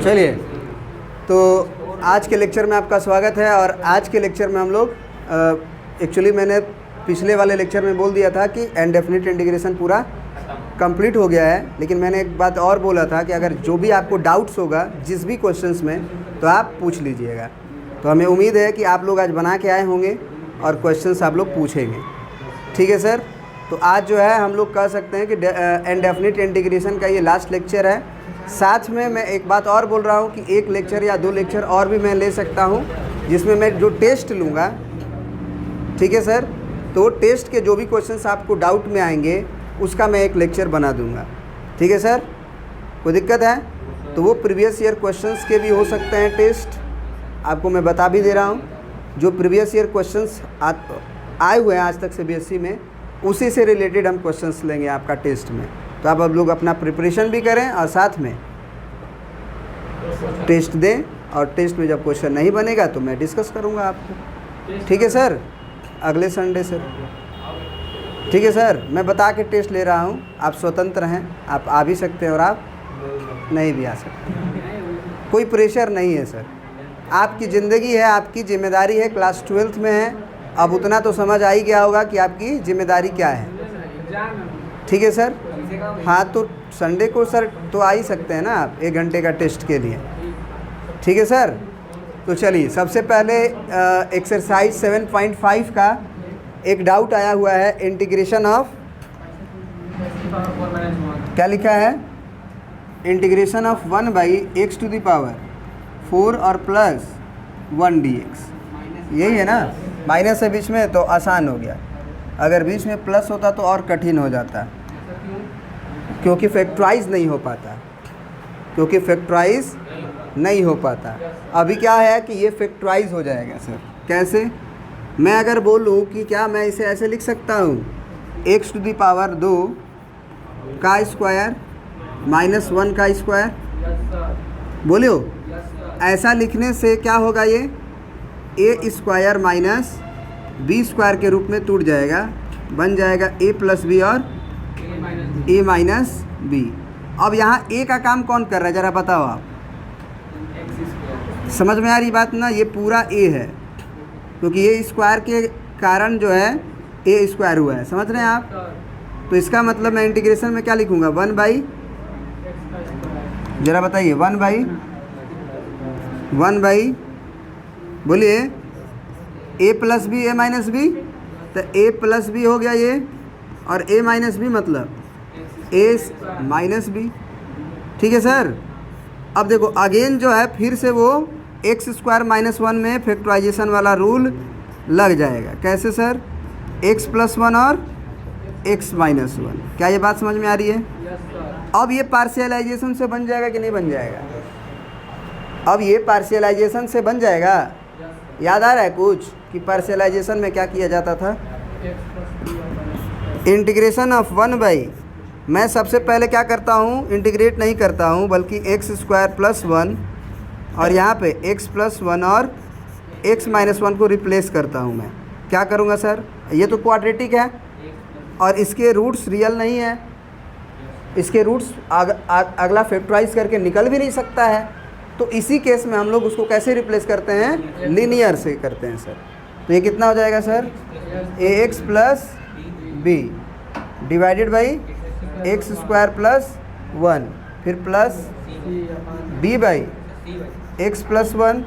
चलिए, तो आज के लेक्चर में आपका स्वागत है। और आज के लेक्चर में हम लोग एक्चुअली मैंने पिछले वाले लेक्चर में बोल दिया था कि इनडेफिनिट इंटीग्रेशन पूरा कंप्लीट हो गया है, लेकिन मैंने एक बात और बोला था कि अगर जो भी आपको डाउट्स होगा जिस भी क्वेश्चंस में, तो आप पूछ लीजिएगा। तो हमें उम्मीद है कि आप लोग आज बना के आए होंगे और क्वेश्चंस आप लोग पूछेंगे। ठीक है सर। तो आज जो है हम लोग कह सकते हैं कि इनडेफिनिट इंटीग्रेशन का ये लास्ट लेक्चर है। साथ में मैं एक बात और बोल रहा हूँ कि एक लेक्चर या 2 लेक्चर और भी मैं ले सकता हूँ, जिसमें मैं जो टेस्ट लूँगा। ठीक है सर। तो टेस्ट के जो भी क्वेश्चंस आपको डाउट में आएंगे उसका मैं एक लेक्चर बना दूँगा। ठीक है सर। कोई दिक्कत है तो वो प्रीवियस ईयर क्वेश्चंस के भी हो सकते हैं टेस्ट, आपको मैं बता भी दे रहा हूँ। जो प्रीवियस ईयर क्वेश्चंस आए हुए हैं आज तक CBSE में, उसी से रिलेटेड हम क्वेश्चंस लेंगे आपका टेस्ट में। तो आप लोग अपना प्रिपरेशन भी करें और साथ में टेस्ट दें, और टेस्ट में जब क्वेश्चन नहीं बनेगा तो मैं डिस्कस करूंगा आपको। ठीक है सर। अगले संडे सर। ठीक है सर। मैं बता के टेस्ट ले रहा हूं, आप स्वतंत्र हैं, आप आ भी सकते हैं और आप नहीं भी आ सकते। कोई प्रेशर नहीं है सर। आपकी ज़िंदगी है, आपकी जिम्मेदारी है। क्लास 12th में है, अब उतना तो समझ आ ही गया होगा कि आपकी जिम्मेदारी क्या है। ठीक है सर। हाँ, तो संडे को सर तो आ ही सकते हैं ना आप 1 घंटे का टेस्ट के लिए। ठीक है सर। तो चलिए, सबसे पहले एक्सरसाइज 7.5 का एक डाउट आया हुआ है। इंटीग्रेशन ऑफ, क्या लिखा है? इंटीग्रेशन ऑफ 1/x⁴ और प्लस 1 dx। यही है ना? माइनस है बीच में तो आसान हो गया। अगर बीच में प्लस होता तो और कठिन हो जाता, क्योंकि फैक्टराइज नहीं हो पाता। अभी क्या है कि ये फैक्टराइज हो जाएगा सर। कैसे? मैं अगर बोलूँ कि क्या मैं इसे ऐसे लिख सकता हूँ, x⁴ का स्क्वायर माइनस 1 का स्क्वायर। बोलियो, ऐसा लिखने से क्या होगा? ये a square minus b square के रूप में टूट जाएगा, बन जाएगा a प्लस बी और a माइनस बी। अब यहाँ a का काम कौन कर रहा है, ज़रा बताओ आप। समझ में आ रही बात ना? ये पूरा a है, क्योंकि ये स्क्वायर के कारण जो है a स्क्वायर हुआ है। समझ रहे हैं आप? तो इसका मतलब मैं इंटीग्रेशन में क्या लिखूँगा? 1/, ज़रा बताइए, 1/, बोलिए, a plus B a minus B, तो a प्लस बी हो गया ये, और a माइनस बी मतलब a माइनस बी। ठीक है सर। अब देखो अगेन जो है फिर से वो x² माइनस 1 में फैक्टराइजेशन वाला रूल लग जाएगा। कैसे सर? x प्लस 1 और x माइनस 1। क्या ये बात समझ में आ रही है? अब ये पार्शियलाइजेशन से बन जाएगा कि नहीं बन जाएगा? अब ये पार्शियलाइजेशन से बन जाएगा। याद आ रहा है कुछ कि पार्शियलाइजेशन में क्या किया जाता था? इंटीग्रेशन ऑफ 1/, मैं सबसे पहले क्या करता हूँ? इंटीग्रेट नहीं करता हूँ, बल्कि x² प्लस 1 और यहाँ पे x प्लस 1 और x माइनस 1 को रिप्लेस करता हूँ। मैं क्या करूँगा सर? ये तो क्वाड्रेटिक है और इसके रूट्स रियल नहीं है। इसके रूट्स अगला फैक्टराइज करके निकल भी नहीं सकता है। तो इसी केस में हम लोग उसको कैसे रिप्लेस करते हैं? लीनियर से करते हैं सर। तो ये कितना हो जाएगा sir? ax plus b divided by x² plus 1, फिर plus b by x plus 1।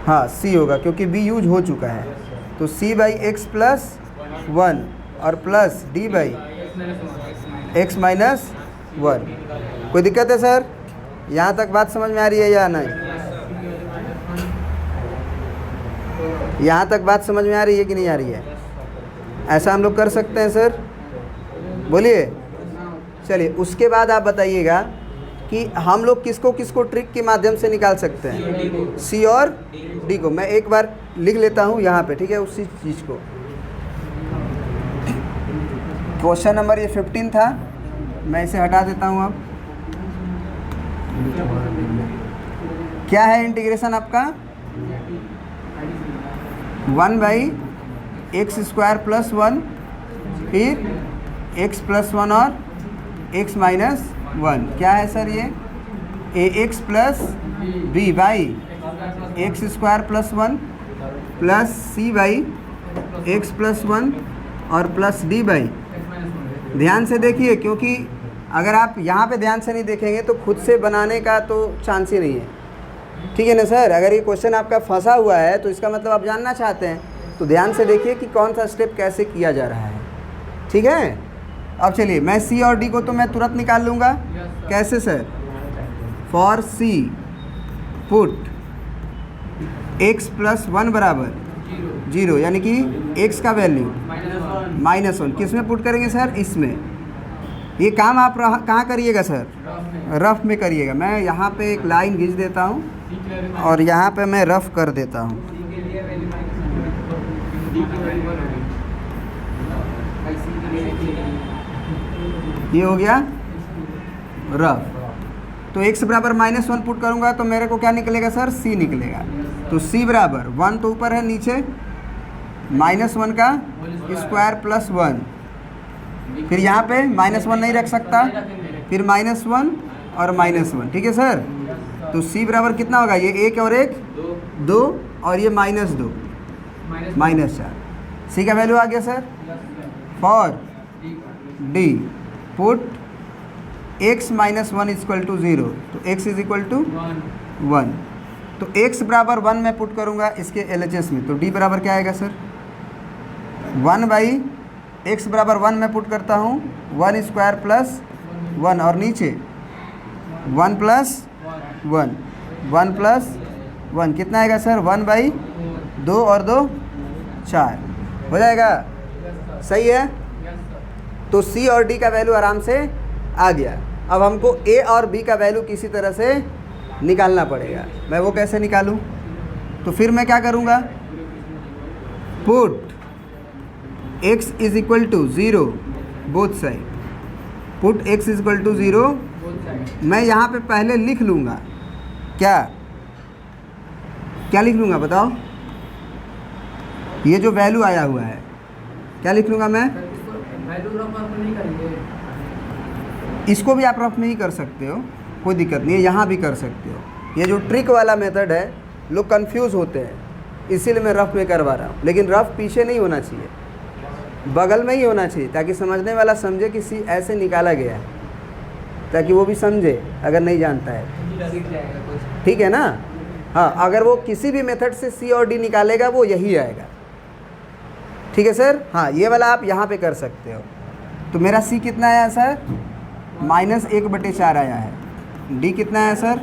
हाँ, c होगा क्योंकि b यूज हो चुका है। तो c बाई x प्लस 1 और plus d by x minus 1। कोई दिक्कत है सर? यहाँ तक बात समझ में आ रही है या नहीं? यहाँ तक बात समझ में आ रही है कि नहीं आ रही है? ऐसा हम लोग कर सकते हैं सर? बोलिए। चलिए, उसके बाद आप बताइएगा कि हम लोग किसको किसको ट्रिक के माध्यम से निकाल सकते हैं? सी और डी को। मैं एक बार लिख लेता हूँ यहाँ पे, ठीक है, उसी चीज़ को। क्वेश्चन नंबर ये 15 था, मैं इसे हटा देता हूँ। अब क्या है इंटीग्रेशन आपका? 1/x² प्लस 1, फिर x प्लस 1 और एक्स माइनस वन क्या है सर ये A x plus B by x square plus one plus C by x plus one और प्लस डी बाई। ध्यान से देखिए, क्योंकि अगर आप यहाँ पे ध्यान से नहीं देखेंगे तो खुद से बनाने का तो चांस ही नहीं है। ठीक है ना सर? अगर ये क्वेश्चन आपका फंसा हुआ है तो इसका मतलब आप जानना चाहते हैं, तो ध्यान से देखिए कि कौन सा स्टेप कैसे किया जा रहा है। ठीक है, अब चलिए मैं सी और डी को तो मैं तुरंत निकाल लूँगा। कैसे sir? For C put X plus one बराबर जीरो, यानी कि एक्स का वैल्यू -1 किस में पुट करेंगे सर? इसमें। ये काम आप कहाँ करिएगा सर? रफ में करिएगा। मैं यहाँ पे एक लाइन खींच देता हूँ और यहाँ पे मैं रफ कर देता हूँ। ये हो गया रफ। तो x बराबर -1 पुट करूँगा तो मेरे को क्या निकलेगा सर? c निकलेगा। तो c बराबर 1 तो ऊपर है, नीचे -1 का स्क्वायर प्लस 1, फिर यहाँ पे -1 नहीं रख सकता, फिर -1 और -1। ठीक है सर? तो c बराबर कितना होगा? ये 1 और 1 2 और ये -2 -4। c का वैल्यू आ गया sir. For d put x minus 1 equal to 0, तो x इज इक्वल टू 1। तो x बराबर 1 में पुट करूँगा इसके LHS में, तो d बराबर क्या आएगा सर? 1 बाई x बराबर 1 में पुट करता हूँ 1 स्क्वायर प्लस 1 और नीचे 1 प्लस 1 प्लस 1 कितना आएगा सर? 1 बाई 2 और 2 4 हो जाएगा। सही है? तो C और D का वैल्यू आराम से आ गया। अब हमको A और B का वैल्यू किसी तरह से निकालना पड़ेगा। मैं वो कैसे निकालूं? तो फिर मैं क्या करूंगा? Put x is equal to 0 both side. Put x is equal to 0। मैं यहाँ पे पहले लिख लूँगा क्या लिख लूँगा बताओ? ये जो वैल्यू आया हुआ है क्या लिख लूँगा मैं? इसको भी आप रफ में ही कर सकते हो, कोई दिक्कत नहीं है, यहाँ भी कर सकते हो। ये जो ट्रिक वाला मेथड है, लोग कंफ्यूज होते हैं, इसीलिए मैं रफ में करवा रहा हूँ। लेकिन रफ पीछे नहीं होना चाहिए, बगल में ही होना चाहिए, ताकि समझने वाला समझे कि सी ऐसे निकाला गया है, ताकि वो भी समझे अगर नहीं जानता है। ठीक है ना? हाँ, अगर वो किसी भी मेथड से सी और डी निकालेगा वो यही आएगा। ठीक है सर? हाँ, ये वाला आप यहाँ पे कर सकते हो। तो मेरा सी कितना आया सर? -1/4 आया है। डी कितना आया सर?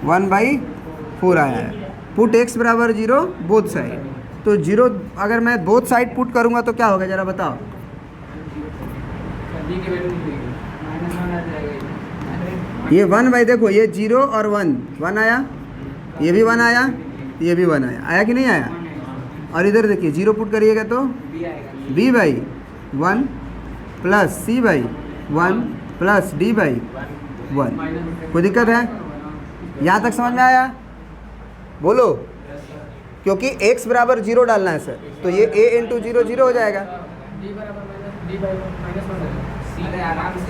1/4 आया है। पुट x बराबर 0 बोथ साइड। तो 0 अगर मैं बोथ साइड पुट करूँगा तो क्या होगा ज़रा बताओ? ये 1 देखो, ये 0 और 1 आया, ये भी 1 आया, ये भी 1 आया कि नहीं आया? और इधर देखिए 0 पुट करिएगा तो b/1 plus c/1 plus d/1। कोई दिक्कत है? यहाँ तक समझ में आया? बोलो। क्योंकि x बराबर 0 डालना है सर, तो ये a इंटू 0 0 हो जाएगा।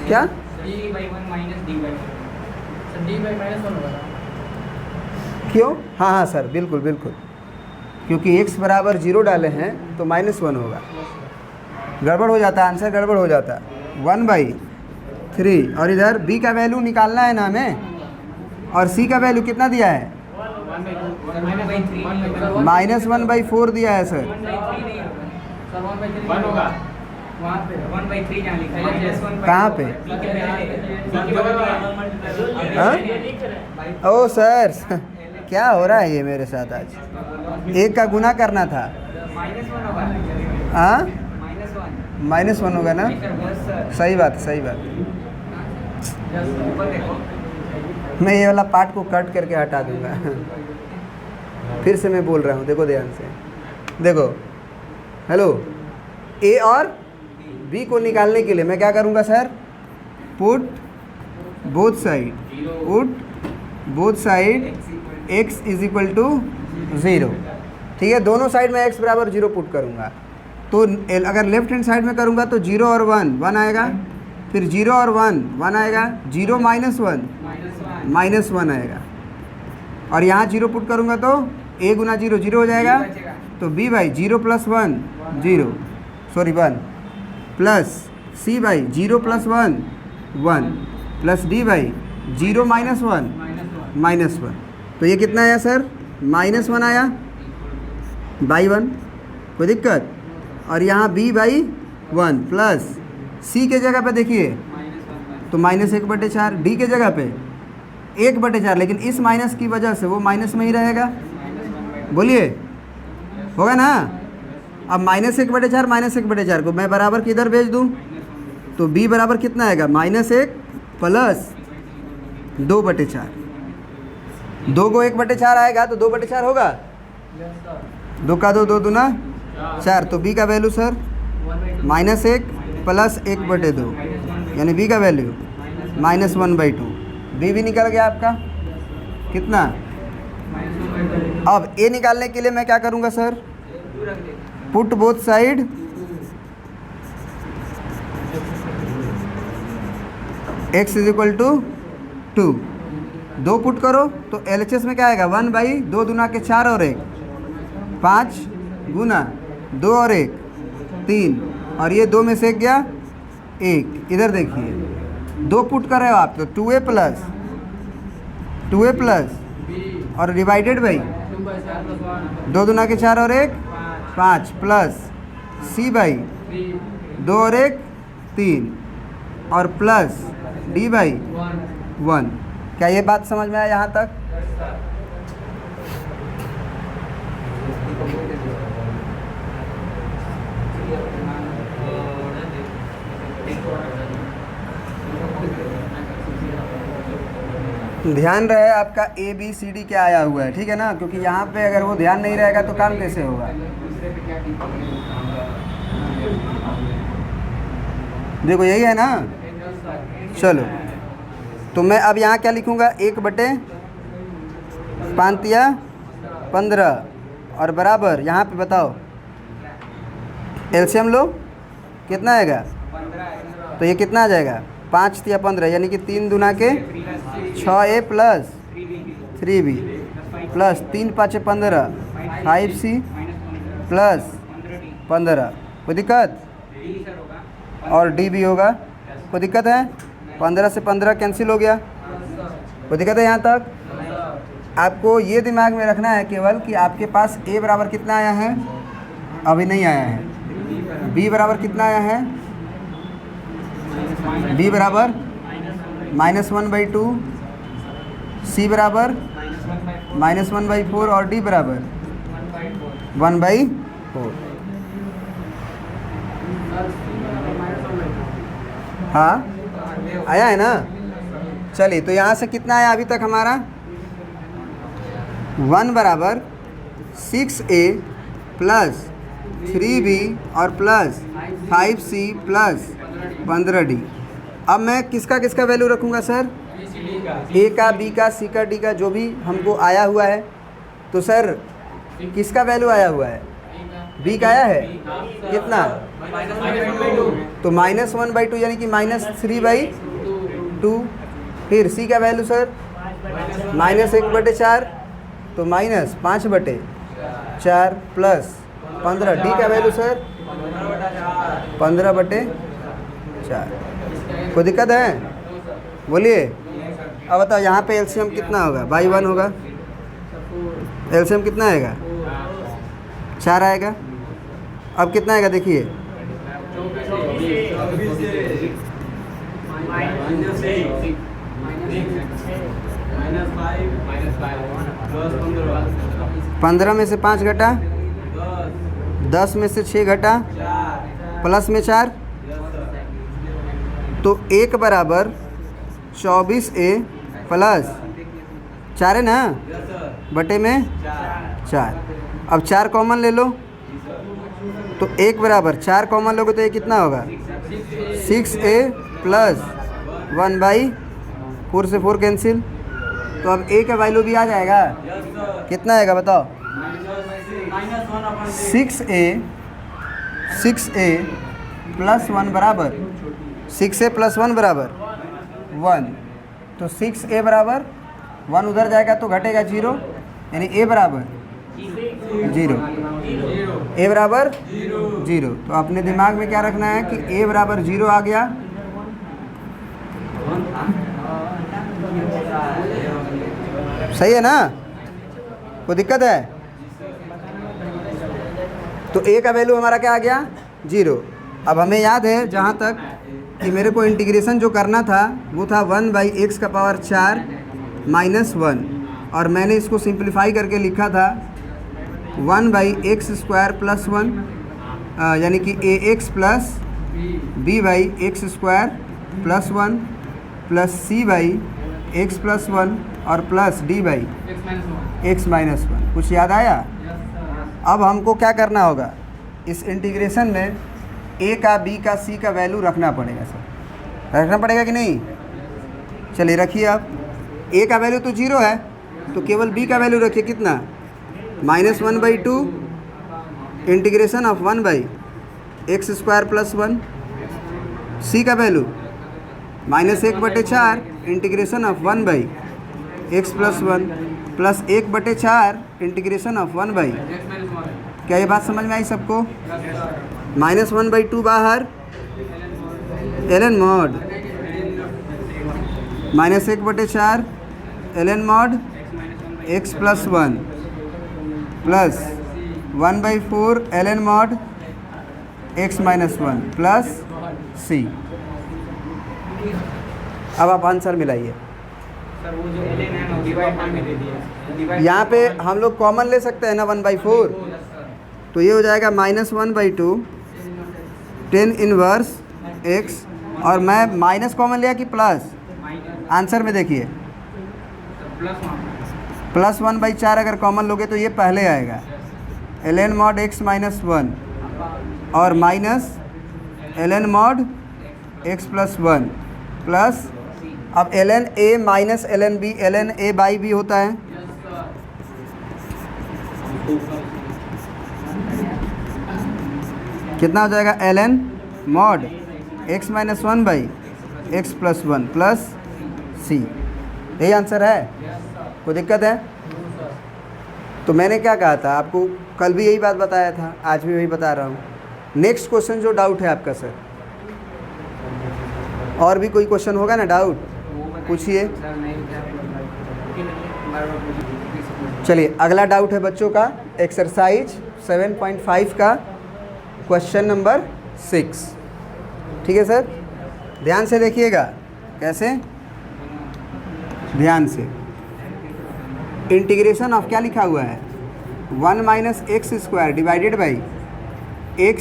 क्या? क्यों? हाँ हाँ सर, बिल्कुल बिल्कुल, क्योंकि x बराबर 0 डाले हैं तो -1 होगा। गड़बड़ हो जाता है, आंसर गड़बड़ हो जाता है। 1/3 और इधर b का वैल्यू निकालना है ना हमें, और c का वैल्यू कितना दिया है? -1/4 दिया है सर। कहाँ पे? ओ सर, क्या हो रहा है ये मेरे साथ आज? 1 का गुना करना था। हाँ, -1 होगा ना? सही बात, सही बात। मैं ये वाला पार्ट को कट करके हटा दूंगा। फिर से मैं बोल रहा हूँ, देखो ध्यान से, देखो। हेलो, ए और बी को निकालने के लिए मैं क्या करूँगा sir? Put both side x is equal to 0। ठीक है, दोनों साइड में x बराबर 0 पुट करूँगा। तो अगर लेफ्ट हैंड साइड में करूँगा तो 0 और 1 आएगा, फिर 0 और 1 आएगा, 0 -1 -1 आएगा, और यहाँ 0 पुट करूँगा तो a गुना 0 0 हो जाएगा, तो b by 0 + 1 0 sorry 1 plus c by 0 + 1 1 plus d by 0 -1 -1। तो ये कितना आया सर? -1 आया बाई 1, कोई दिक्कत? और यहाँ b बाई 1 प्लस c के जगह पे देखिए तो -1/4, d के जगह पे 1/4, लेकिन इस माइनस की वजह से वो माइनस में ही रहेगा। बोलिए होगा ना? अब -1/4 -1/4 को मैं बराबर किधर भेज दूँ? तो b बराबर कितना आएगा? -1 प्लस 2/4। 2 को 1/4 आएगा तो 2/4 होगा। 2 का 2 2 दूना 4, तो b का वैल्यू सर -1 प्लस 1/2, यानी b का वैल्यू -1/2। b भी निकल गया आपका कितना? अब a निकालने के लिए मैं क्या करूँगा sir? Put both side x = 2। 2 put करो तो LHS में क्या आएगा? 1/2 दूना के 4 और 1 5 गुना 2 और 1 3, और ये 2 में से गया 1। इधर देखिए 2 पुट कर रहे हो आप तो 2a प्लस और डिवाइडेड बाई 2 दूना के 4 और 1 5 प्लस c बाई 2 और 1 3 और प्लस d बाई 1। क्या ये बात समझ में आया यहाँ तक? ध्यान रहे आपका ABCD क्या आया हुआ है, ठीक है ना? क्योंकि यहाँ पे अगर वो ध्यान नहीं रहेगा तो काम कैसे होगा? देखो यही है ना। चलो तो मैं अब यहाँ क्या लिखूँगा? 1/5 और बराबर यहाँ पे बताओ एलसीएम लो कितना आएगा? तो ये कितना आ जाएगा? 5 × 15 यानी कि 3 दूना के 6a plus 3b plus 3 × 5 = 15 5c plus 15। कोई दिक्कत? और d भी होगा, कोई दिक्कत है? 15 से 15 कैंसिल हो गया, कोई दिक्कत है यहाँ तक? आपको ये दिमाग में रखना है केवल कि आपके पास a बराबर कितना आया है? अभी नहीं आया है। b बराबर कितना आया है? b बराबर -1/2, c बराबर -1/4 और d बराबर 1/4। हाँ आया है ना? चलिए तो यहाँ से कितना आया अभी तक हमारा? 1 बराबर 6a प्लस 3b और प्लस 5c प्लस 15d। अब मैं किसका वैल्यू रखूँगा सर? a का, b का, c का, d का, जो भी हमको आया हुआ है। तो सर किसका वैल्यू आया हुआ है? b का आया है कितना? तो -1/2 यानी कि -3/2। फिर c का वैल्यू सर -1/4 तो -5/4 प्लस 15। d का वैल्यू सर 15/4। कोई दिक्कत है? बोलिए। अब बताओ यहाँ पे एलसीएम कितना होगा? बाई 1 होगा। एलसीएम कितना आएगा? 4 आएगा। अब कितना आएगा देखिए? -5 में से 5 घटा, 10 में से 6 घटा, प्लस में 4, तो 1 बराबर 24a प्लस 4 है ना, बटे में 4। अब 4 कॉमन ले लो तो 1 बराबर 4 कॉमन लोगे तो ये कितना होगा? 6a प्लस 1/4 से 4 कैंसिल। तो अब a का वैल्यू भी आ जाएगा। कितना आएगा बताओ? 6a प्लस 1 बराबर 6a प्लस 1 बराबर 1, तो 6a बराबर 1 उधर जाएगा तो घटेगा 0, यानी a बराबर 0, a बराबर 0। तो अपने दिमाग में क्या रखना है कि a बराबर 0 आ गया, सही है ना, कोई दिक्कत है? तो a का वैल्यू हमारा क्या आ गया 0। अब हमें याद है जहाँ तक कि मेरे को इंटीग्रेशन जो करना था वो था 1/x का पावर 4 माइनस 1, और मैंने इसको सिंप्लीफाई करके लिखा था 1/x² प्लस 1, यानी कि ax plus b/x² plus 1 plus c/x plus 1 और प्लस d/x माइनस 1। कुछ याद आया? अब हमको क्या करना होगा, इस इंटीग्रेशन में a का, b का, c का वैल्यू रखना पड़ेगा। सर रखना पड़ेगा कि नहीं? चलिए रखिए। अब a का वैल्यू तो 0 है, तो केवल b का वैल्यू रखिए, कितना, -1/2 integration of 1/x² plus 1, c का value -1/4 integration of 1/x plus 1 plus 1/4 integration of 1/। क्या ये बात समझ में आई सबको? -1/2 बाहर ln mod, -1/4 ln mod x plus 1 plus 1/4 ln mod x minus 1 plus c। अब आप आंसर मिलाइए। यहाँ पे हम लोग कॉमन ले सकते हैं ना 1/4, तो ये हो जाएगा -1/2 tan इनवर्स x, और मैं माइनस कॉमन लिया कि प्लस? आंसर में देखिए प्लस 1/4 अगर कॉमन लोगे तो ये पहले आएगा ln mod x माइनस 1 और minus ln mod x plus 1 plus, अब ln a minus ln b, ln a by b होता है, कितना हो जाएगा ln mod x minus 1/x plus 1 plus c। यही आंसर है, कोई दिक्कत है? तो मैंने क्या कहा था आपको, कल भी यही बात बताया था, आज भी वही बता रहा हूँ। नेक्स्ट क्वेश्चन जो डाउट है आपका सर, और भी कोई क्वेश्चन होगा ना डाउट, पूछिए। चलिए अगला डाउट है बच्चों का एक्सरसाइज 7.5 का क्वेश्चन नंबर 6। ठीक है सर, ध्यान से देखिएगा। कैसे? ध्यान से। इंटीग्रेशन ऑफ क्या लिखा हुआ है, 1 - x² divided by x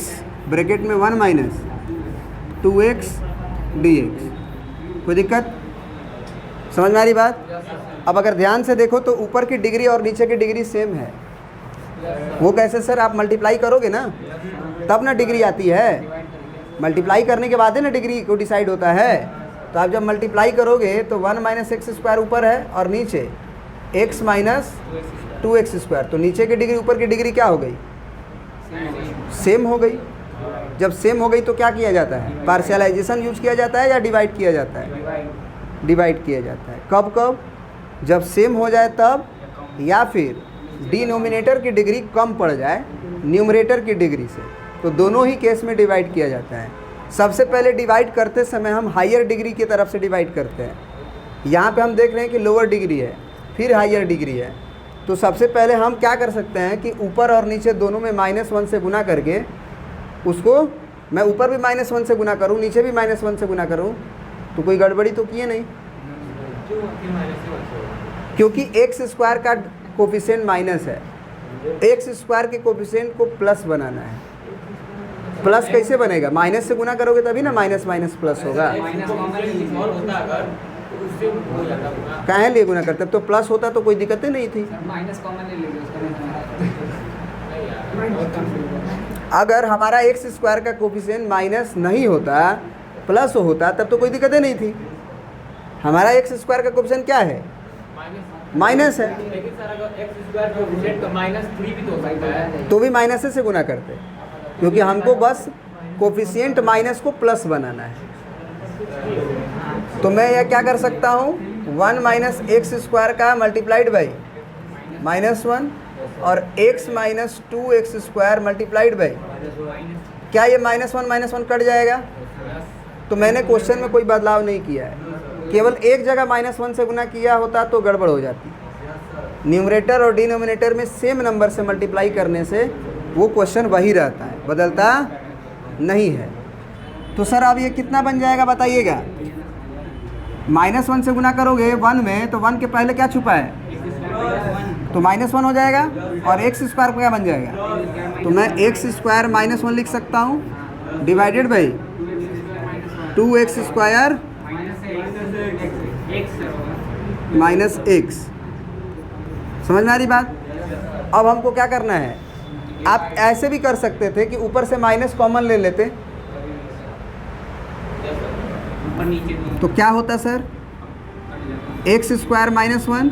bracket में 1 - 2x dx। कोई दिक्कत? समझ में आ रही बात? अब अगर ध्यान से देखो तो ऊपर की डिग्री और नीचे की डिग्री सेम है। वो कैसे सर? आप मल्टीप्लाई करोगे ना तब ना डिग्री आती है, मल्टीप्लाई करने के बाद ही ना डिग्री को डिसाइड होता है। तो आप जब मल्टीप्लाई करोगे तो 1 - x² ऊपर है और नीचे x माइनस 2x², तो नीचे की डिग्री ऊपर की डिग्री क्या हो गई? सेम हो गई। जब सेम हो गई तो क्या किया जाता है? पार्शियलाइजेशन यूज किया जाता है या डिवाइड किया जाता है? डिवाइड किया जाता है। कब कब? जब सेम हो जाए तब, या फिर डिनोमिनेटर की डिग्री कम पड़ जाए न्यूमरेटर की डिग्री से, तो दोनों ही केस में डिवाइड किया जाता है। सबसे पहले डिवाइड करते समय हम हायर डिग्री की तरफ से डिवाइड करते हैं। यहाँ पे हम देख रहे हैं कि लोअर डिग्री है फिर हायर डिग्री है, तो सबसे पहले हम क्या कर सकते हैं कि ऊपर और नीचे दोनों में -1 से गुना करके उसको, मैं ऊपर भी -1 से गुना करूँ नीचे भी -1 से गुना करूँ तो कोई गड़बड़ी तो किए नहीं, क्योंकि x² का कोफिशिएंट माइनस है, x² के कोफिशिएंट को प्लस बनाना है। प्लस कैसे बनेगा? माइनस से गुना करोगे तभी ना माइनस माइनस प्लस होगा। काहे लिए गुना करते? तो प्लस होता तो कोई दिक्कत ही नहीं थी। अगर हमारा x² का कोफिशिएंट माइनस नहीं होता प्लस होता तब तो कोई दिक्कत ही नहीं थी। हमारा x² का कोफिशिएंट क्या है? माइनस है, तो भी माइनस से गुना करते, क्योंकि हमको बस कोफिशिएंट माइनस को प्लस बनाना है। तो मैं यह क्या कर सकता हूँ, 1 माइनस एक्स स्क्वायर का मल्टीप्लाइड बाई -1 और x minus 2x square multiplied by, क्या ये -1 कट जाएगा? तो मैंने क्वेश्चन में कोई बदलाव नहीं किया है, केवल एक जगह -1 से गुना किया होता तो गड़बड़ हो जाती। न्यूमरेटर और डिनोमिनेटर में सेम नंबर से मल्टीप्लाई करने से वो क्वेश्चन वही रहता है, बदलता नहीं है। तो सर अब ये कितना बन जाएगा बताइएगा? -1 से गुना करोगे 1 में तो 1 के पहले क्या छुपा है, तो -1 हो जाएगा, और एक्स स्क्वायर क्या बन जाएगा? तो मैं एक्स स्क्वायर -1 लिख सकता हूँ divided by 2x square minus x. समझ में आ रही बात? अब हमको क्या करना है, आप ऐसे भी कर सकते थे कि ऊपर से माइनस कॉमन ले लेते, तो क्या होता सर, एक्स स्क्वायर -1,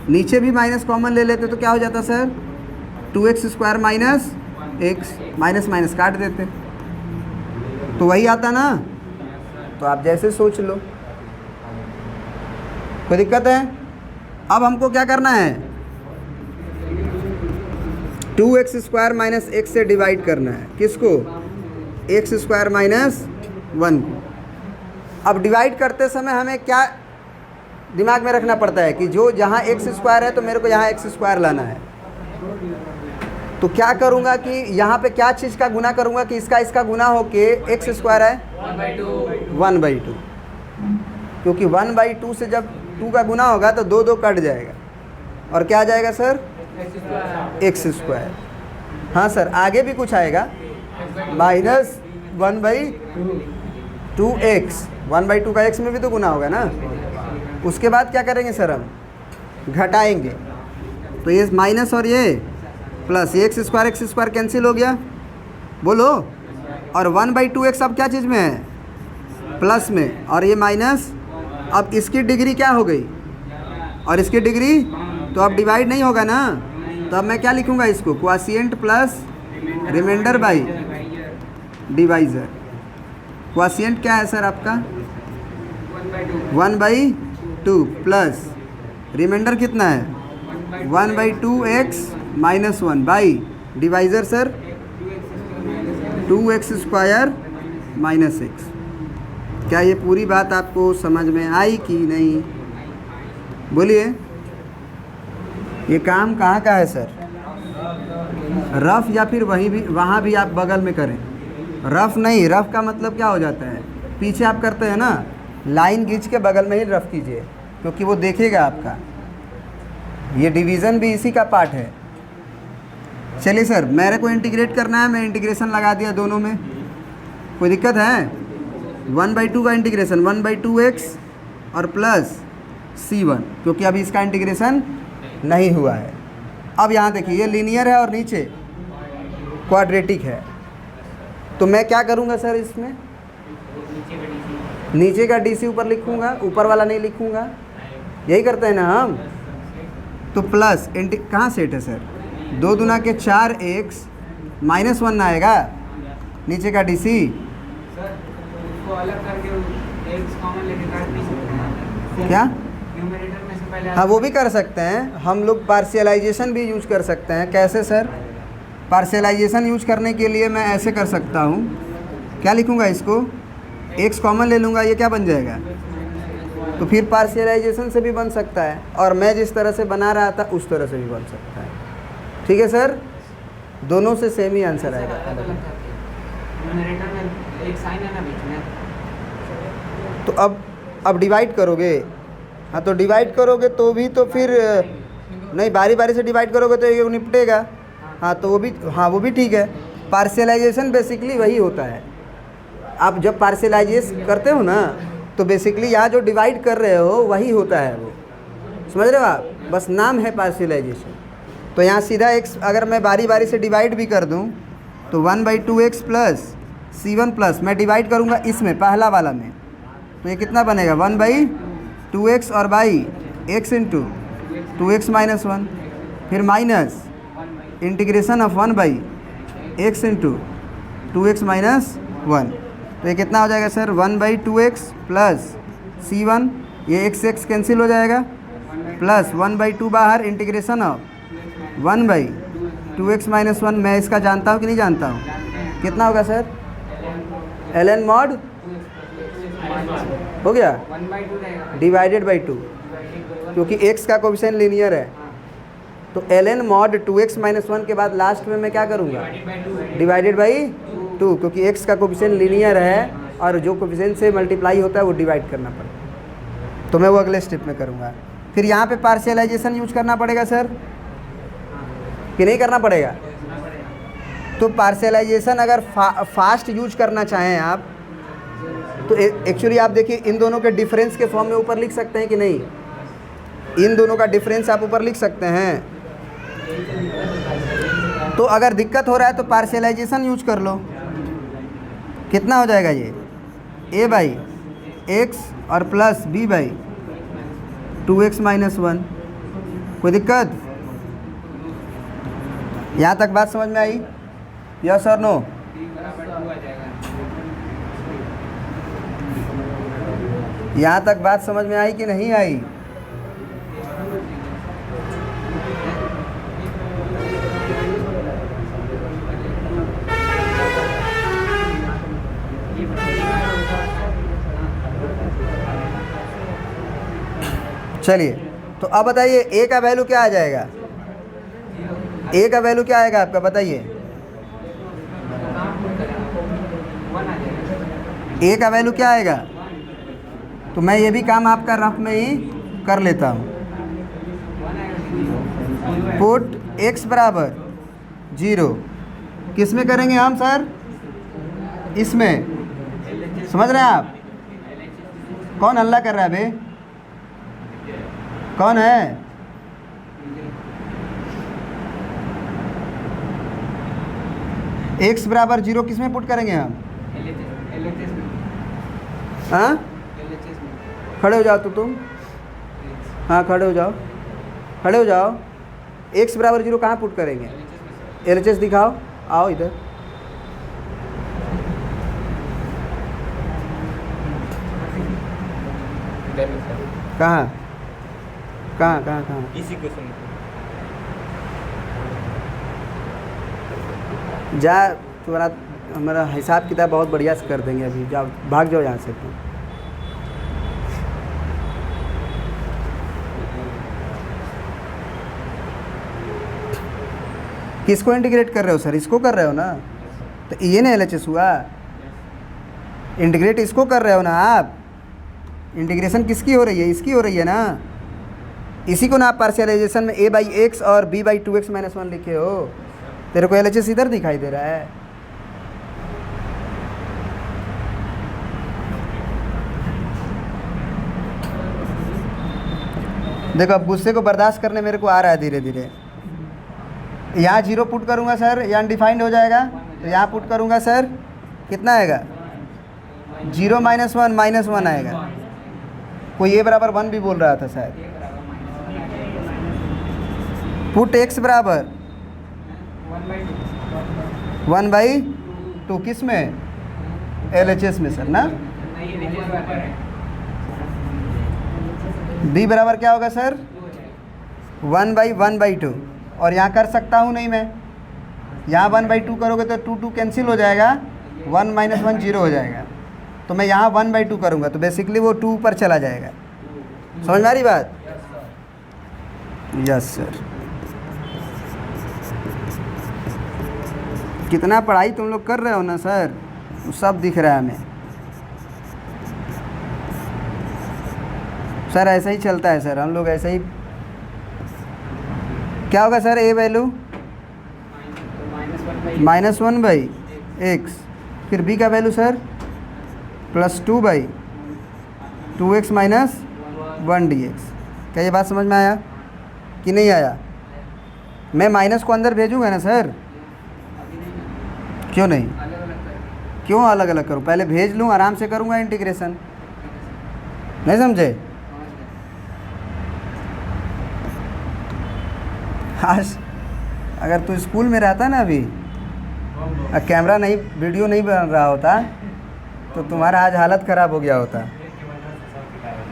नीचे भी माइनस कॉमन ले लेते तो क्या हो जाता sir, 2x square minus x, minus minus काट देते तो वही आता ना। तो आप जैसे सोच लो, कोई दिक्कत है? अब हमको क्या करना है, 2x स्क्वायर माइनस एक्स से डिवाइड करना है, किसको? एक्स स्क्वायर माइनस 1 को। अब डिवाइड करते समय हमें क्या दिमाग में रखना पड़ता है कि जो जहाँ एक्स स्क्वायर है तो मेरे को यहाँ एक्स स्क्वायर लाना है। तो क्या करूँगा कि यहाँ पे क्या चीज़ का गुना करूँगा कि इसका गुना हो के एक्स स्क्वायर है 1/2, क्योंकि 1/2 से जब 2 का गुना होगा तो 2 कट जाएगा और क्या आ जाएगा सर, एक्स स्क्वायर। हाँ सर, आगे भी कुछ आएगा, -1/2x, 1/2 का x में भी तो गुना होगा ना। उसके बाद क्या करेंगे सर, हम घटाएंगे, तो ये माइनस और ये प्लस, ये एक्स स्क्वायर कैंसिल हो गया, बोलो। और 1/2x अब क्या चीज़ में है, प्लस में, और ये माइनस। अब इसकी डिग्री क्या हो गई और इसकी डिग्री, तो अब डिवाइड नहीं होगा ना, तो अब मैं क्या लिखूँगा इसको, क्वाशिएंट प्लस रिमाइंडर बाई डिवाइज़र। क्वाशिएंट क्या है सर आपका, 1/2 प्लस रिमाइंडर कितना है, 1/2x minus 1 by divisor sir 2x square minus x. क्या ये पूरी बात आपको समझ में आई कि नहीं, बोलिए। ये काम कहाँ का है सर, रफ़ या फिर वहाँ भी आप बगल में करें? रफ़ नहीं, रफ़ का मतलब क्या हो जाता है, पीछे आप करते हैं ना, लाइन खींच के बगल में ही रफ़ कीजिए, क्योंकि वो देखेगा आपका। ये डिवीज़न भी इसी का पार्ट है। चलिए सर, मेरे को इंटीग्रेट करना है, मैं इंटीग्रेशन लगा दिया दोनों में, कोई दिक्कत है? 1/2 का इंटीग्रेशन 1/2x और प्लस c1, क्योंकि अभी इसका इंटीग्रेशन नहीं हुआ है। अब यहाँ देखिए, ये लीनियर है और नीचे क्वाड्रेटिक है, तो मैं क्या करूँगा सर, इसमें नीचे का DC ऊपर लिखूँगा, ऊपर वाला नहीं लिखूँगा, यही करते हैं ना हम। तो प्लस कहाँ सेट है सर, 2 दूना के 4x -1 आएगा नीचे का DC, क्या? हाँ, वो भी कर सकते हैं हम लोग, पार्शियलाइजेशन भी यूज कर सकते हैं। कैसे सर? पार्शियलाइजेशन यूज करने के लिए मैं ऐसे कर सकता हूँ, क्या लिखूँगा इसको, x कॉमन ले लूँगा, ये क्या बन जाएगा, तो फिर पार्शियलाइजेशन से भी बन सकता है, और मैं जिस तरह से बना रहा था उस तरह से भी बन सकता है। ठीक है सर, दोनों से सेम ही आंसर आएगा। तो अब डिवाइड करोगे, हाँ तो डिवाइड करोगे तो भी, तो फिर नहीं, बारी बारी से डिवाइड करोगे तो ये निपटेगा। हाँ तो वो भी ठीक है। पार्शियलाइजेशन बेसिकली वही होता है, आप जब पार्शियलाइजेस करते हो ना, तो बेसिकली यहाँ जो डिवाइड कर रहे हो वही होता है, वो समझ रहे हो आप, बस नाम है पार्शियलाइजेशन। तो यहाँ सीधा x अगर मैं बारी बारी से डिवाइड भी कर दूँ तो 1/2x प्लस c1 प्लस, मैं डिवाइड करूँगा इसमें पहला वाला में, तो ये कितना बनेगा, 1/2x और by x into 2x minus 1, फिर minus integration of 1/x into 2x minus 1। तो ये कितना हो जाएगा सर 1/2x प्लस C1, ये x कैंसिल हो जाएगा, प्लस 1/2 बाहर इंटीग्रेशन ऑफ 1/2x - 1। मैं इसका जानता हूँ कि नहीं जानता हूँ, कितना होगा सर ln mod हो गया डिवाइडेड बाई 2, क्योंकि x का कोफिशिएंट लीनियर है। तो ln mod 2x - 1 के बाद लास्ट में मैं क्या करूँगा डिवाइडेड बाई 2, क्योंकि x का कोफिशिएंट लीनियर है और जो कोफिशिएंट से मल्टीप्लाई होता है वो डिवाइड करना पड़ेगा। तो मैं वो अगले स्टेप में करूँगा। फिर यहाँ पे पार्शियलाइजेशन यूज करना पड़ेगा सर कि नहीं करना पड़ेगा? तो पार्शियलाइजेशन अगर फास्ट यूज करना चाहें आप तो एक्चुअली आप देखिए इन दोनों के डिफरेंस के फॉर्म में ऊपर लिख सकते हैं कि नहीं? इन दोनों का डिफरेंस आप ऊपर लिख सकते हैं। तो अगर दिक्कत हो रहा है तो पार्शियलाइजेशन यूज कर लो। कितना हो जाएगा ये a/x और प्लस b/2x - 1। कोई दिक्कत? यहाँ तक बात समझ में आई? यस और नो? यहाँ तक बात समझ में आई कि नहीं आई? चलिए, तो अब बताइए a का वैल्यू क्या आ जाएगा? a का वैल्यू क्या आएगा आपका, बताइए। a का वैल्यू क्या आएगा? तो मैं ये भी काम आपका रफ में ही कर लेता हूँ। पुट x बराबर 0 किस में करेंगे हम सर? इसमें। समझ रहे हैं आप? कौन हल्ला कर रहा है बे? कौन है? x बराबर 0 किस में पुट करेंगे हम? हाँ, खड़े हो जाओ तो तुम। हाँ खड़े हो जाओ, खड़े हो जाओ। x बराबर 0 कहाँ पुट करेंगे? LHS दिखाओ, आओ इधर। कहाँ कहाँ कहाँ कहाँ? इसी क्वेश्चन जा, तुम्हारा हमारा हिसाब किताब बहुत बढ़िया से कर देंगे। अभी जाओ, भाग जाओ यहाँ से तुम। किसको इंटीग्रेट कर रहे हो सर? इसको कर रहे हो ना? तो ये ना LHS हुआ। इंटीग्रेट इसको कर रहे हो ना आप? इंटीग्रेशन किसकी हो रही है? इसकी हो रही है ना? इसी को ना आप पार्शियलाइजेशन में a/x और b/2x - 1 लिखे हो। तेरे को LHS इधर दिखाई दे रहा है। देखो अब गुस्से को बर्दाश्त करने मेरे को आ रहा है धीरे धीरे। यहाँ 0 पुट करूँगा सर, यहाँ अनडिफाइंड हो जाएगा। तो यहाँ पुट करूँगा सर, कितना आएगा? 0 - 1 - 1 आएगा। कोई a बराबर 1 भी बोल रहा था शायद। पुट x बराबर 1/2 किस में? LHS में सर ना? b बराबर क्या होगा सर? 1/1/2। और यहाँ कर सकता हूँ नहीं मैं? यहाँ 1/2 करोगे तो 2 कैंसिल हो जाएगा, 1 - 1 0 हो जाएगा। तो मैं यहाँ 1/2 करूँगा तो बेसिकली वो 2 पर चला जाएगा। समझ में आ रही बात? Yes sir. कितना पढ़ाई तुम लोग कर रहे हो ना सर, वो सब दिख रहा है हमें। सर ऐसा ही चलता है सर, हम लोग ऐसे ही। क्या होगा सर a वैल्यू? -1/x। फिर b का वैल्यू सर +2/2x - 1 dx। क्या ये बात समझ में आया कि नहीं आया? मैं माइनस को अंदर भेजूँगा ना सर? क्यों नहीं? क्यों अलग अलग करूँ? पहले भेज लूँ, आराम से करूँगा इंटीग्रेशन। नहीं समझे? आज अगर तू स्कूल में रहता ना अभी, कैमरा नहीं, वीडियो नहीं बन रहा होता, तो तुम्हारा आज हालत ख़राब हो गया होता।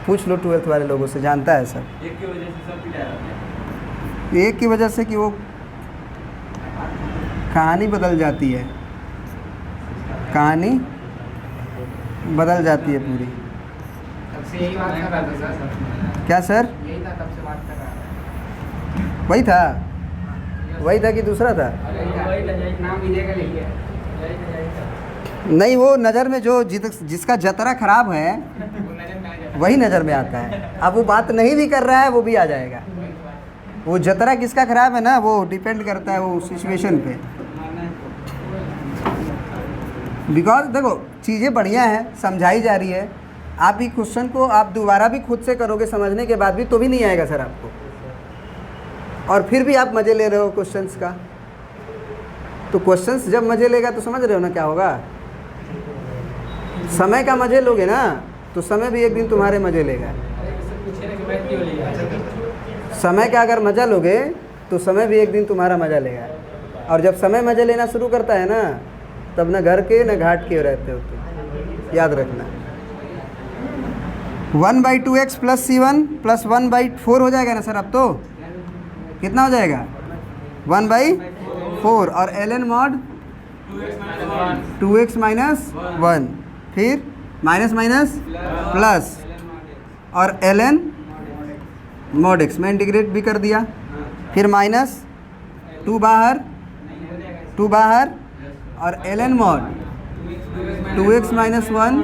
पूछ लो 12th वाले लोगों से, जानता है सब। एक की वजह से सब पिटा रहे हैं। एक की वजह से कि वो कहानी बदल जाती है, कहानी बदल जाती है पूरी। तब से यही बात कर रहा था सर। क्या सर? यही था, तब से बात कर रहा था। वही था? वही था कि दूसरा था? नाम विजय का लिखिए। नहीं, वो नज़र में जो जिसका जतरा खराब है वही नज़र में आता है। अब वो बात नहीं भी कर रहा है वो भी आ जाएगा। वो जतरा किसका खराब है ना, वो डिपेंड करता है वो सिचुएशन पे। बिकॉज देखो चीज़ें बढ़िया हैं, समझाई जा रही है। आप भी क्वेश्चन को आप दोबारा भी खुद से करोगे समझने के बाद भी तो भी नहीं आएगा सर आपको, और फिर भी आप मज़े ले रहे हो क्वेश्चंस का। तो क्वेश्चंस जब मज़े लेगा तो समझ रहे हो ना क्या होगा। समय का मज़े लोगे ना तो समय भी एक दिन तुम्हारे मज़े लेगा। समय का अगर मज़ा लोगे तो समय भी एक दिन तुम्हारा मज़ा लेगा। और जब समय मज़े लेना शुरू करता है ना, तब ना घर के ना घाट के रहते हो तुम, याद रखना। 1/2x + c1 + 1/4 हो जाएगा ना सर। अब तो कितना हो जाएगा? 1/4 और ln mod 2x - 1, फिर माइनस माइनस प्लस और ln mod x में इंटीग्रेट भी कर दिया। फिर माइनस 2 बाहर और ln mod 2x - 1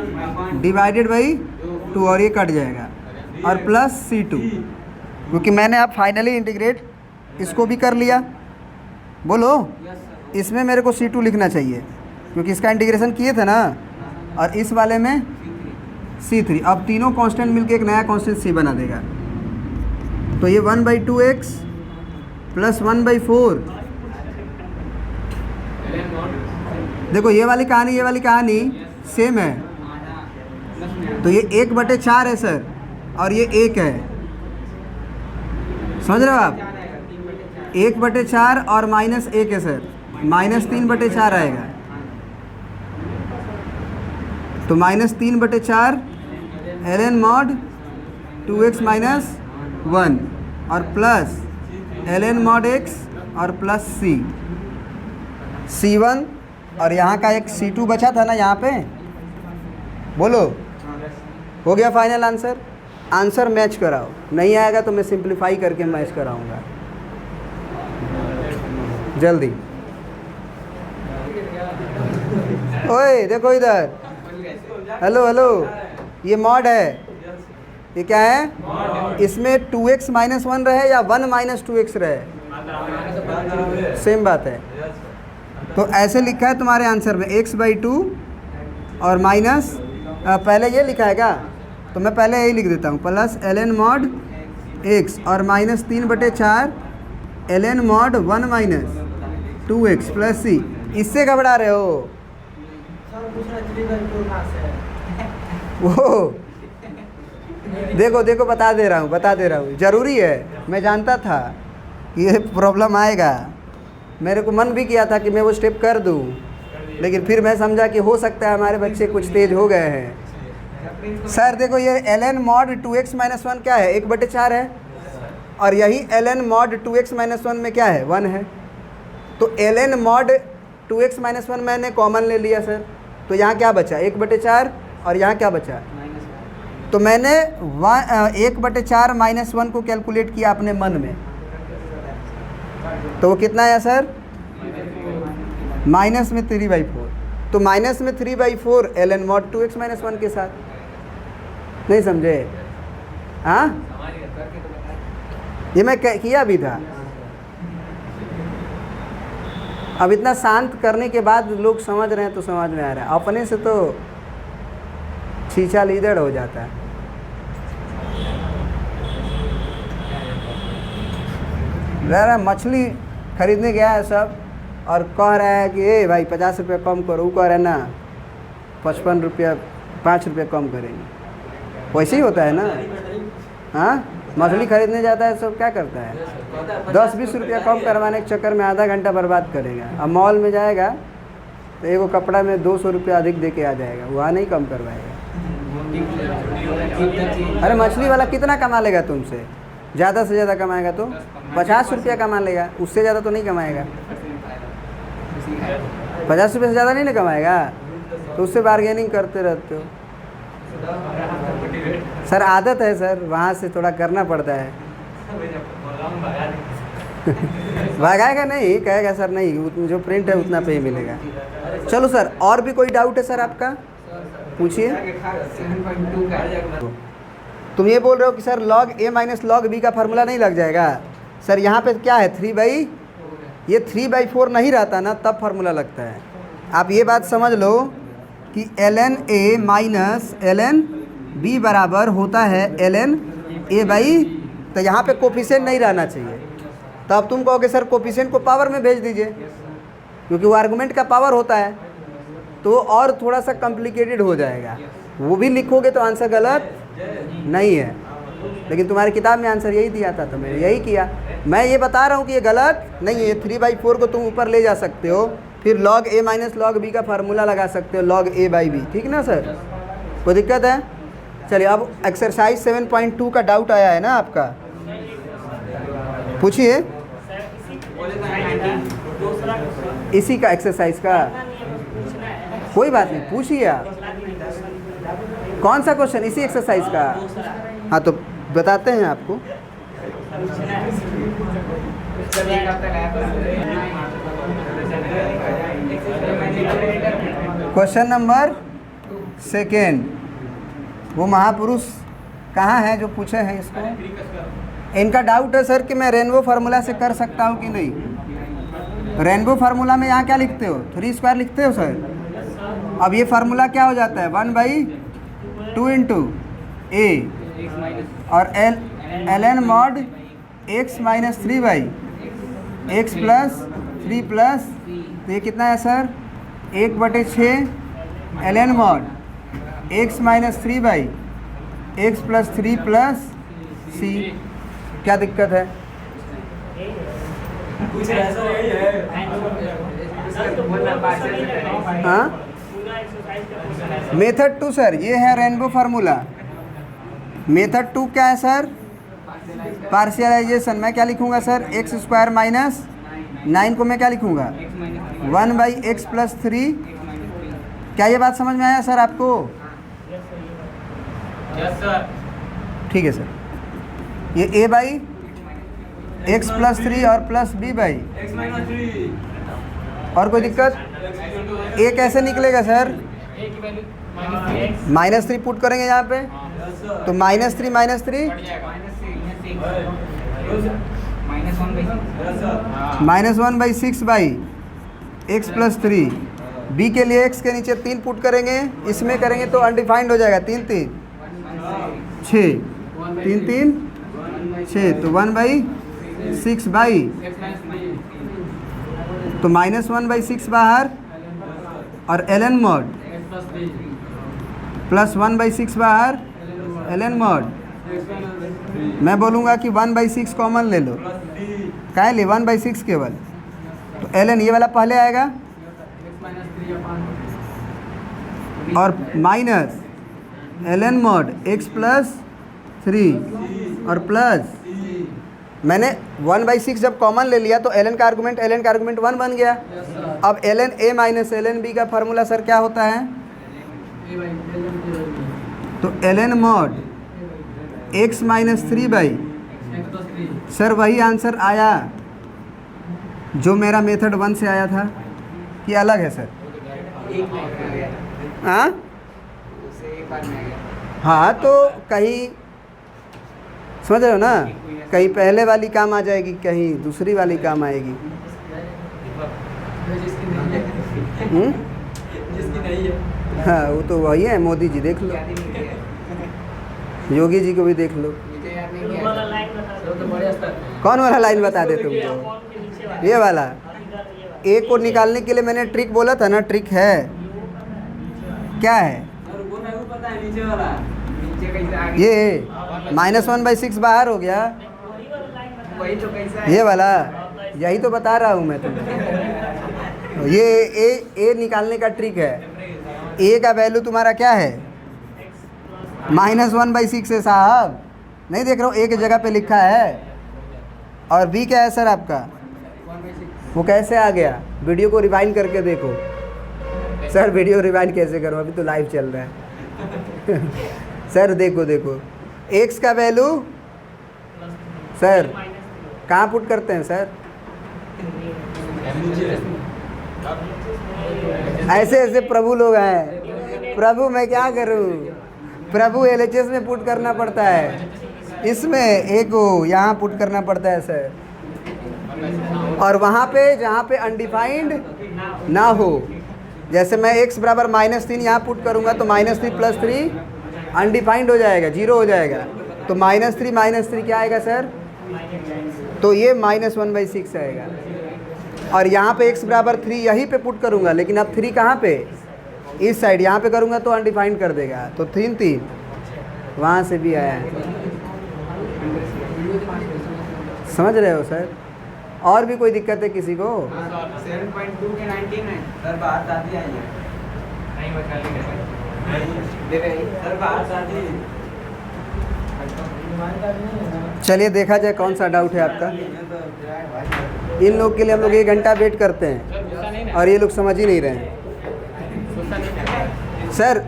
divided by 2 और ये कट जाएगा, और प्लस c2, क्योंकि मैंने अब फाइनली इंटीग्रेट इसको भी कर लिया। बोलो, इसमें मेरे को c2 लिखना चाहिए क्योंकि इसका इंटीग्रेशन किए थे ना, और इस वाले में c3। अब तीनों कांस्टेंट मिलके एक नया कांस्टेंट c बना देगा। तो ये 1/2x + 1/4। देखो ये वाली कहानी सेम है। तो ये 1/4 है सर, और ये 1 है। समझ रहे हो आप? 1/4 और -1 है सर, -3/4 आएगा। तो -3/4 ln mod 2x - 1 और प्लस ln mod x और प्लस c1, और यहाँ का एक c2 बचा था ना यहाँ पे। बोलो, हो गया फाइनल आंसर? आंसर मैच कराओ, नहीं आएगा तो मैं सिंप्लीफाई करके मैच कराऊंगा जल्दी। ओए देखो इधर, हेलो हेलो, ये मॉड है। ये क्या है? इसमें 2x - 1 रहे या 1 - 2x रहे, सेम बात है। तो ऐसे लिखा है तुम्हारे आंसर में x/2 और माइनस, पहले ये लिखा है क्या? तो मैं पहले यही लिख देता हूँ, प्लस ln mod x और -3/4 ln mod 1 - 2x plus c। इससे घबरा रहे हो? वो देखो देखो, बता दे रहा हूँ, ज़रूरी है। मैं जानता था कि ये प्रॉब्लम आएगा, मेरे को मन भी किया था कि मैं वो स्टेप कर दूँ, लेकिन फिर मैं समझा कि हो सकता है हमारे बच्चे कुछ तेज हो गए हैं। सर देखो, ये ln mod 2x - 1 क्या है? 1/4 है, और यही ln mod 2x - 1 में क्या है? 1 है। तो ln mod 2x - 1 मैंने कॉमन ले लिया सर, तो यहाँ क्या बचा? 1/4, और यहाँ क्या बचा? तो मैंने 1/4 - 1 को कैलकुलेट किया अपने मन में, तो वो कितना आया सर? माइनस में 3/4। तो माइनस में 3/4 ln mod 2x - 1 के साथ। नहीं समझे? हाँ, ये मैं किया भी था। अब इतना शांत करने के बाद लोग समझ रहे हैं तो समझ में आ रहा है, अपने से तो छीछा लीदड़ हो जाता है। रहा मछली खरीदने गया है सब, और कह रहा है कि ए भाई 50 रुपये कम करो। वो कह रहा है ना 55 रुपया, 5 रुपये कम करेंगे। वैसे ही होता है ना। हाँ, मछली खरीदने जाता है सब, क्या करता है? 10-20 रुपया कम करवाने के चक्कर में आधा घंटा बर्बाद करेगा। अब मॉल में जाएगा तो एगो कपड़ा में 200 रुपया अधिक दे के आ जाएगा, वहाँ नहीं कम करवाएगा। अरे मछली वाला कितना कमा लेगा तुमसे? ज़्यादा से ज़्यादा कमाएगा तो 50 रुपया कमा लेगा, उससे ज़्यादा तो नहीं कमाएगा। 50 रुपये से ज़्यादा नहीं ना कमाएगा, तो उससे बार्गेनिंग करते रहते हो। सर आदत है सर, वहाँ से थोड़ा करना पड़ता है। भागाएगा नहीं, कहेगा सर नहीं, जो प्रिंट है उतना पे ही मिलेगा। चलो सर, और भी कोई डाउट है सर आपका? पूछिए। 7.2 का तुम ये बोल रहे हो कि sir log a minus log b का फार्मूला नहीं लग जाएगा? सर यहाँ पे क्या है, 3/, ये 3/4 नहीं रहता ना, तब फार्मूला लगता है। आप ये बात समझ लो कि ln a minus ln b बराबर होता है ln a/, तो यहाँ पे कोफिशिएंट नहीं रहना चाहिए। तो अब तुम कहोगे सर कोफिशिएंट को पावर में भेज दीजिए, क्योंकि वो आर्गूमेंट का पावर होता है, तो और थोड़ा सा कॉम्प्लिकेटेड हो जाएगा। वो भी लिखोगे तो आंसर गलत नहीं है, लेकिन तुम्हारी किताब में आंसर यही दिया था तो मैंने यही किया। मैं ये बता रहा हूँ कि ये गलत नहीं है। 3/4 को तुम ऊपर ले जा सकते हो, फिर log a minus log b का फार्मूला लगा सकते हो, log a/b। ठीक ना सर, कोई दिक्कत है? चलिए, अब एक्सरसाइज 7.2 का डाउट आया है ना आपका, पूछिए। इसी का एक्सरसाइज का कोई बात नहीं, पूछिए आप। कौन सा क्वेश्चन? इसी एक्सरसाइज का? हाँ तो बताते हैं आपको। क्वेश्चन नंबर 2, वो महापुरुष कहाँ हैं जो पूछे हैं इसको? इनका डाउट है सर कि मैं रेनबो फार्मूला से कर सकता हूँ कि नहीं। रेनबो फार्मूला में यहाँ क्या लिखते हो? 3² लिखते हो सर। अब ये फार्मूला क्या हो जाता है? 1/2 इंटू a और ln mod x minus 3/x plus 3 plus, तो ये कितना है sir? 1/6 ln mod x minus 3/x plus 3 plus c। क्या दिक्कत है? हाँ, मेथड 2 सर, ये है रेनबो फार्मूला। मेथड 2 क्या है सर? पार्शियलाइजेशन। मैं क्या लिखूंगा सर? x² माइनस 9 को मैं क्या लिखूंगा? 1/x plus 3। क्या ये बात समझ में आया सर आपको? ठीक है सर। ये a/x प्लस 3 और प्लस b/, और कोई दिक्कत? a कैसे निकलेगा सर? -3 पुट करेंगे यहाँ पे, तो -3 -3 -1/6/x प्लस 3। b के लिए x के नीचे 3 पुट करेंगे, इसमें करेंगे तो अनडिफाइंड हो जाएगा। 3 3 6, 3 3 6, तो 1/6/, तो -1/6 बाहर, और ln mod प्लस 1/6 बाहर, ln mod। मैं बोलूँगा कि 1/6 कॉमन ले लो, क्या ले? 1/6 केवल, तो ln ये वाला पहले आएगा, और minus ln mod x plus 3 और प्लस, मैंने 1/6 जब कॉमन ले लिया तो ln का आर्गूमेंट 1 बन गया। अब ln a minus ln b का फार्मूला सर क्या होता है? तो ln mod x minus 3/, sir वही आंसर आया जो मेरा मेथड 1 से आया था, कि अलग है सर? हाँ हाँ, तो कहीं समझ रहे हो ना, कहीं पहले वाली काम आ जाएगी, कहीं दूसरी वाली काम आएगी। हाँ, वो तो वही है, मोदी जी देख लो, योगी जी को भी देख लो। कौन वाला लाइन बता दे तुमको? ये वाला ए को निकालने के लिए मैंने ट्रिक बोला था ना, ट्रिक है क्या है? ये -1/6 बाहर हो गया, ये वाला, यही तो बता रहा हूँ मैं तुमको। ये ए निकालने का ट्रिक है। ए का वैल्यू तुम्हारा क्या है? -1/6 है साहब, नहीं देख रहे हो? ए की जगह पे लिखा है। और बी क्या है सर आपका? वो कैसे आ गया? वीडियो को रिवाइंड करके देखो। सर वीडियो रिवाइंड कैसे करो, अभी तो लाइव चल रहा है। सर देखो देखो, एक्स का वैल्यू सर कहाँ पुट करते हैं सर? ऐसे ऐसे प्रभु लोग हैं। प्रभु मैं क्या करूं? प्रभु एलएचएस में पुट करना पड़ता है, इसमें एक यहाँ पुट करना पड़ता है सर। और वहाँ पे जहाँ पे अनडिफाइंड ना हो, जैसे मैं x बराबर -3 यहाँ पुट करूँगा तो -3 + 3 अनडिफाइंड हो जाएगा, 0 हो जाएगा। तो -3 क्या आएगा सर? तो ये -1/6 आएगा। और यहाँ पे x बराबर 3 यहीं पे पुट करूँगा, लेकिन अब 3 कहाँ पे? इस साइड यहाँ पे करूँगा तो अनडिफाइंड कर देगा। तो 3 वहाँ से भी आया है। समझ रहे हो सर? और भी कोई दिक्कत है किसी को? 7.2 के 19 है सर बात आती आई है। नहीं बता दे रही सर बात आती चलिए देखा जाए कौन सा डाउट है आपका। इन लोग के लिए हम लोग 1 घंटा वेट करते हैं और ये लोग समझ ही नहीं रहे हैं। सर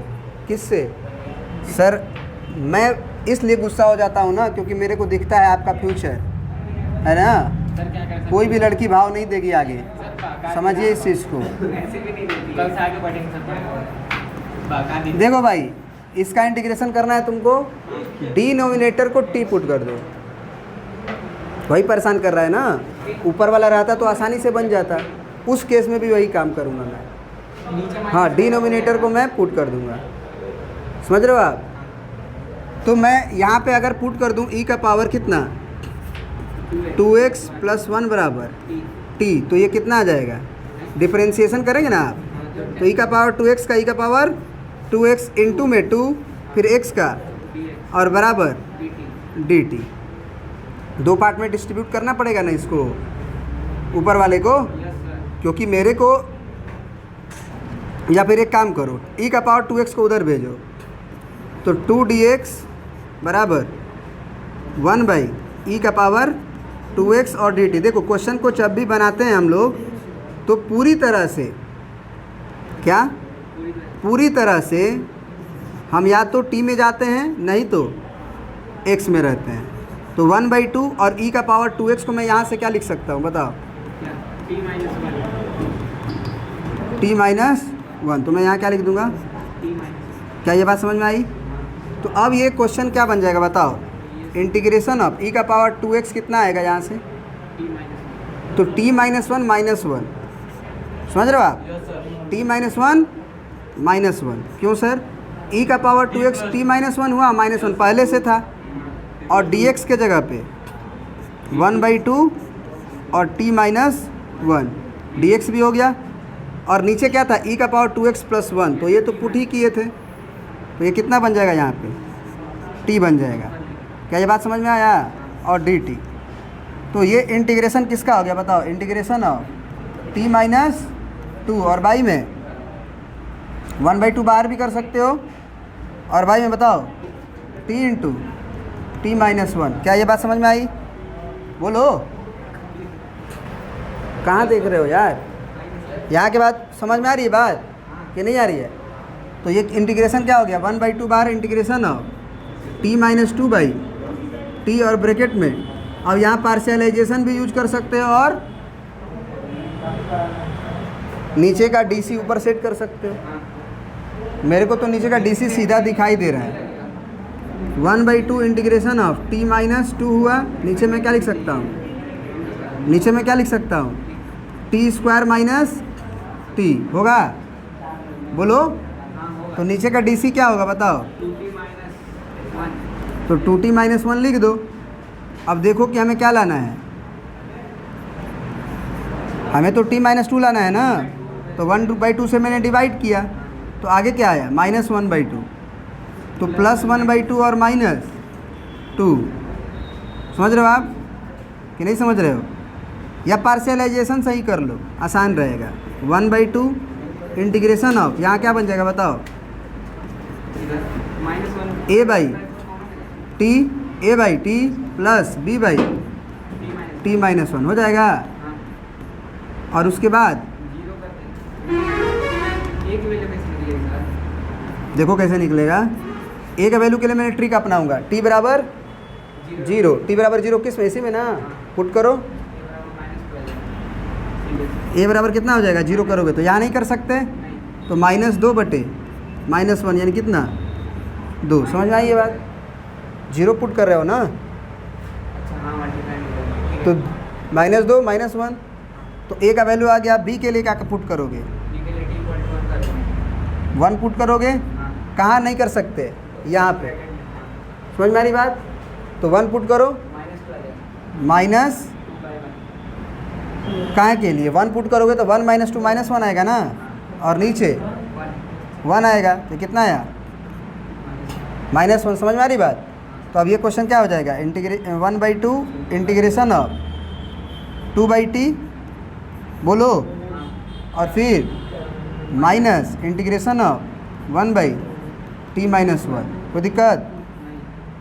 किससे? सर मैं इसलिए गुस्सा हो जाता हूँ ना, क्योंकि मेरे को दिखता है आपका फ्यूचर है ना। कोई भी लड़की भाव नहीं देगी आगे, समझिए इस चीज़ को। देखो भाई, इसका इंटीग्रेशन करना है तुमको, डिनोमिनेटर को टी पुट कर दो। वही परेशान कर रहा है ना। ऊपर वाला रहता तो आसानी से बन जाता, उस केस में भी वही काम करूँगा मैं। हाँ, डिनोमिनेटर को मैं पुट कर दूँगा, समझ रहे हो आप? तो मैं यहाँ पे अगर पुट कर दूँ e का पावर कितना, 2x + 1 बराबर t, तो ये कितना आ जाएगा? डिफरेंशिएशन करेंगे ना आप, तो e का पावर 2x का e का पावर 2x इंटू में 2 फिर x का और बराबर dt। 2 पार्ट में डिस्ट्रीब्यूट करना पड़ेगा ना इसको, ऊपर वाले को, क्योंकि मेरे को, या फिर एक काम करो, e का पावर 2x को उधर भेजो, तो 2dx बराबर 1/e का पावर 2x और dt। देखो क्वेश्चन को जब भी बनाते हैं हम लोग तो पूरी तरह से, क्या पूरी तरह से हम या तो t में जाते हैं, नहीं तो x में रहते हैं। तो 1/2 और e का पावर 2x को मैं यहाँ से क्या लिख सकता हूँ बताओ? t-1। तो मैं यहाँ क्या लिख दूँगा? क्या ये बात समझ में आई? तो अब ये क्वेश्चन क्या बन जाएगा बताओ? इंटीग्रेशन ऑफ e का पावर 2x कितना आएगा यहाँ से? तो t-1 -1, समझ रहे हो आप? t-1 -1 क्यों सर? e का पावर 2x t-1 हुआ, -1 पहले से था, और dx के जगह पे 1/2 और t-1 dx भी हो गया। और नीचे क्या था? e का पावर 2x + 1, तो ये तो पुट ही किए थे, तो ये कितना बन जाएगा यहाँ पे? t बन जाएगा। क्या ये बात समझ में आया? और dt। तो ये इंटीग्रेशन किसका हो गया बताओ? इंटीग्रेशन ऑफ t-2, और बाई में 1/2 बाहर भी कर सकते हो, और बाई में बताओ t इंटू t-1। क्या ये बात समझ में आई? बोलो, कहाँ देख रहे हो यार? यहाँ के बाद समझ में आ रही है बात कि नहीं आ रही है? तो ये इंटीग्रेशन क्या हो गया? 1/2 बाहर इंटीग्रेशन ऑफ t-2/t और ब्रैकेट में। अब यहाँ पार्शियलाइजेशन भी यूज कर सकते हो, और नीचे का डी ऊपर सेट कर सकते हो। मेरे को तो नीचे का डी सीधा दिखाई दे रहा है। 1/2 इंटीग्रेशन ऑफ t-2 हुआ, नीचे में क्या लिख सकता हूँ? नीचे में क्या लिख सकता हूँ? t² - t होगा, बोलो। तो नीचे का डी क्या होगा बताओ? तो 2t-1 लिख दो। अब देखो कि हमें क्या लाना है, हमें तो t-2 लाना है ना। तो 1/2 से मैंने डिवाइड किया, तो आगे क्या आया? -1/2। तो +1/2 और -2। समझ रहे हो आप कि नहीं समझ रहे हो? या पार्शियलाइजेशन सही कर लो, आसान रहेगा। 1/2 इंटीग्रेशन ऑफ, यहाँ क्या बन जाएगा बताओ, -1 a by T plus b by t minus 1 हो जाएगा। हाँ, और उसके बाद 0 करते हैं। एक वैल्यू कैसे निकलेगी सर? देखो कैसे निकलेगा। a का वैल्यू के लिए मैंने ट्रिक अपनाऊंगा, t बराबर 0, t बराबर 0 किस में, इसी में ना, पुट करो, a बराबर कितना हो जाएगा, 0 करोगे तो यहाँ नहीं कर सकते, तो -2 बटे -1 यानी कितना, 2। समझ में आई ये बात, 0 पुट कर रहे हो ना, अच्छा हाँ, मल्टीप्लाई नहीं तो -2 -1, तो a का वैल्यू आ गया। b के लिए क्या पुट करोगे, b के लिए t = 1 कर देंगे। 1 पुट करोगे, हाँ, कहाँ नहीं कर सकते, यहाँ पे। समझ में आ रही बात, तो 1 पुट करो, -2 आ जाएगा, माइनस 2/1 कहाँ के लिए 1 पुट करोगे तो 1 - 2 -1 आएगा ना, और नीचे 1 आएगा, तो कितना आया, -1। समझ में आ रही बात। तो अब ये क्वेश्चन क्या हो जाएगा, 1/2 इंटीग्रेशन ऑफ 2/t बोलो, और फिर माइनस इंटीग्रेशन ऑफ 1/t - 1। कोई दिक्कत,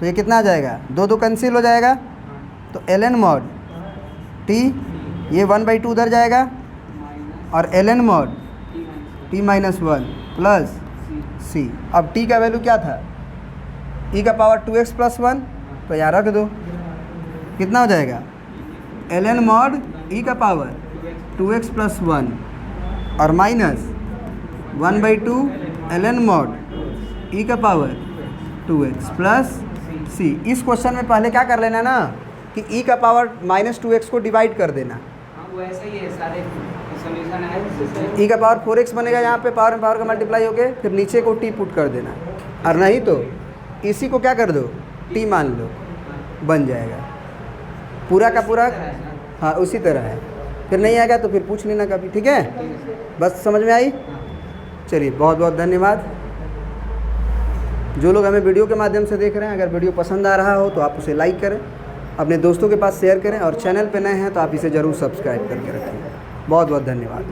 तो ये कितना आ जाएगा, 2 कैंसिल हो जाएगा, तो ln mod t, ये 1/2 उधर जाएगा, और ln mod t - 1 plus c। अब t का वैल्यू क्या था, e का पावर 2x + 1, तो यहाँ रख दो, कितना हो जाएगा, ln mod e का पावर 2x + 1 और माइनस 1/2 ln mod e का पावर 2x + c। इस क्वेश्चन में पहले क्या कर लेना ना, कि e का पावर -2x को डिवाइड कर देना, हाँ, वो ऐसा ही है, सारे सॉल्यूशन है जैसे e का पावर 4x बनेगा, यहाँ पे पावर में पावर का मल्टीप्लाई होके फिर नीचे को t पुट कर देना, और नहीं तो इसी को क्या कर दो, t मान लो, बन जाएगा पूरा का पूरा। हाँ उसी तरह है, फिर नहीं आएगा तो फिर पूछ लेना कभी, ठीक है। बस समझ में आई, चलिए बहुत बहुत धन्यवाद। जो लोग हमें वीडियो के माध्यम से देख रहे हैं, अगर वीडियो पसंद आ रहा हो तो आप उसे लाइक करें, अपने दोस्तों के पास शेयर करें, और चैनल पे नए हैं तो आप इसे ज़रूर सब्सक्राइब करके रखें। बहुत बहुत धन्यवाद।